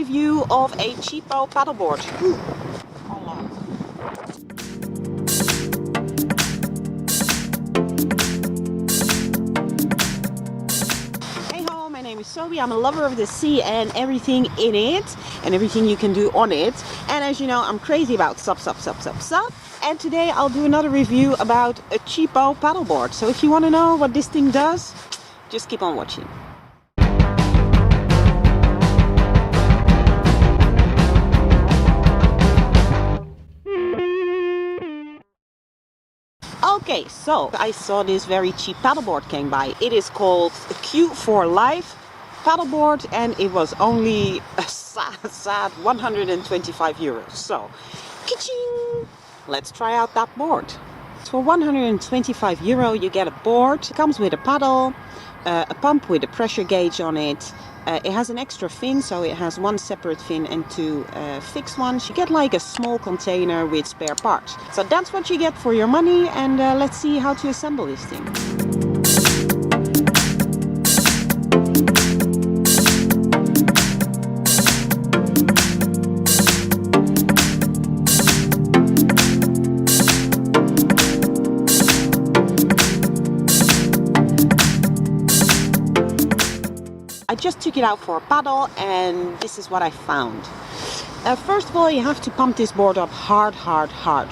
review of a cheapo paddleboard. Hold on. Hey ho, my name is Sophie. I'm a lover of the sea and everything in it and everything you can do on it. And as you know, I'm crazy about sup. And today I'll do another review about a cheapo paddleboard. So if you want to know what this thing does, just keep on watching. Okay, so I saw this very cheap paddleboard came by. It is called Q4LIFE paddleboard and it was only a sad 125 euros. So, ka-ching! Let's try out that board. For 125 euro you get a board. It comes with a paddle, a pump with a pressure gauge on it. It has an extra fin, so it has one separate fin and two fixed ones. You get like a small container with spare parts. So that's what you get for your money, and let's see how to assemble this thing. I just took it out for a paddle and this is what I found. First of all, you have to pump this board up hard,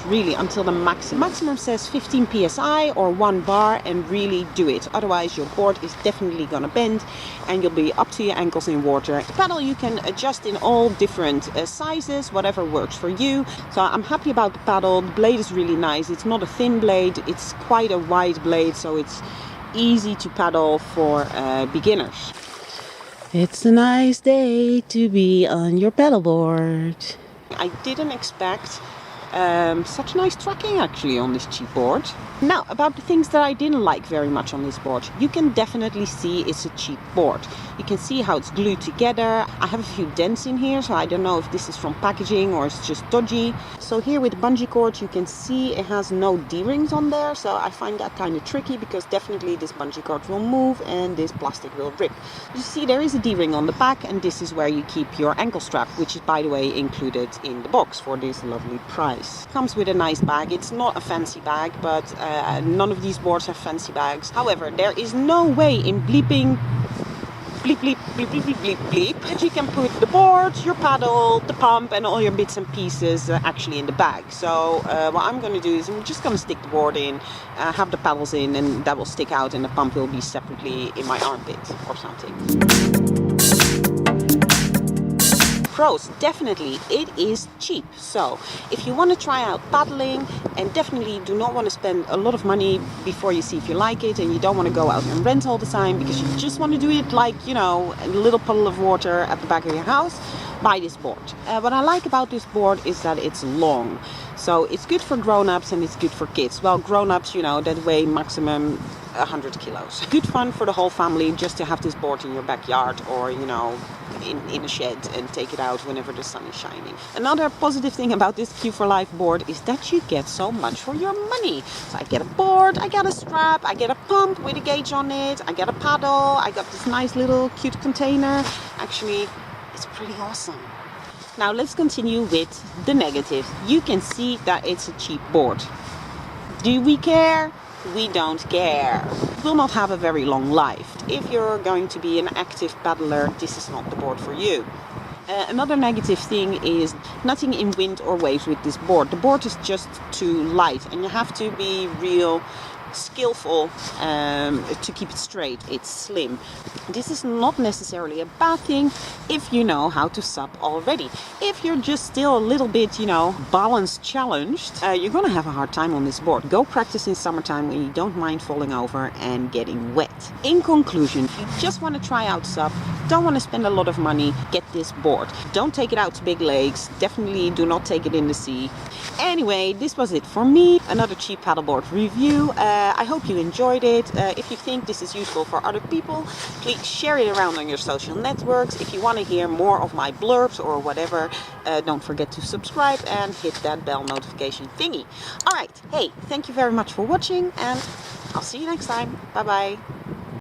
really until the maximum. Maximum says 15 psi or 1 bar, and really do it. Otherwise your board is definitely gonna bend and you'll be up to your ankles in water. The paddle you can adjust in all different sizes, whatever works for you. So I'm happy about the paddle. The blade is really nice. It's not a thin blade, it's quite a wide blade, so it's easy to paddle for beginners. It's a nice day to be on your paddleboard. I didn't expect such nice tracking actually on this cheap board. Now, about the things that I didn't like very much on this board. You can definitely see it's a cheap board. You can see how it's glued together. I have a few dents in here, so I don't know if this is from packaging or it's just dodgy. So here with the bungee cord, you can see it has no D-rings on there. So I find that kind of tricky because definitely this bungee cord will move and this plastic will rip. You see there is a D-ring on the back, and this is where you keep your ankle strap, which is by the way included in the box for this lovely price. Comes with a nice bag. It's not a fancy bag, but none of these boards have fancy bags. However, there is no way in bleep that you can put the board, your paddle, the pump and all your bits and pieces actually in the bag. So what I'm going to do is I'm just going to stick the board in, have the paddles in, and that will stick out, and the pump will be separately in my armpit or something. Pros, definitely it is cheap. So if you want to try out paddling and definitely do not want to spend a lot of money before you see if you like it, and you don't want to go out and rent all the time because you just want to do it like, you know, a little puddle of water at the back of your house, buy this board. What I like about this board is that it's long. So it's good for grown-ups and it's good for kids. Well, grown-ups, you know, that weigh maximum 100 kilos. Good fun for the whole family just to have this board in your backyard or, you know, in a shed and take it out whenever the sun is shining. Another positive thing about this Q4LIFE board is that you get so much for your money. So I get a board, I get a strap, I get a pump with a gauge on it, I get a paddle, I got this nice little cute container. Actually, it's pretty awesome. Now let's continue with the negative. You can see that it's a cheap board. Do we care? We don't care. It will not have a very long life. If you're going to be an active paddler, this is not the board for you. Another negative thing is nothing in wind or waves with this board. The board is just too light and you have to be real skillful to keep it straight. It's slim. This is not necessarily a bad thing if you know how to sup already. If you're just still a little bit, you know, balance challenged, you're gonna have a hard time on this board. Go practice in summertime when you don't mind falling over and getting wet. In conclusion, if you just want to try out sup, don't want to spend a lot of money, get this board. Don't take it out to big lakes. Definitely do not take it in the sea. Anyway, this was it for me. Another cheap paddleboard review. I hope you enjoyed it. If you think this is useful for other people, please share it around on your social networks. If you want to hear more of my blurbs or whatever, don't forget to subscribe and hit that bell notification thingy. Alright, hey, thank you very much for watching and I'll see you next time. Bye bye.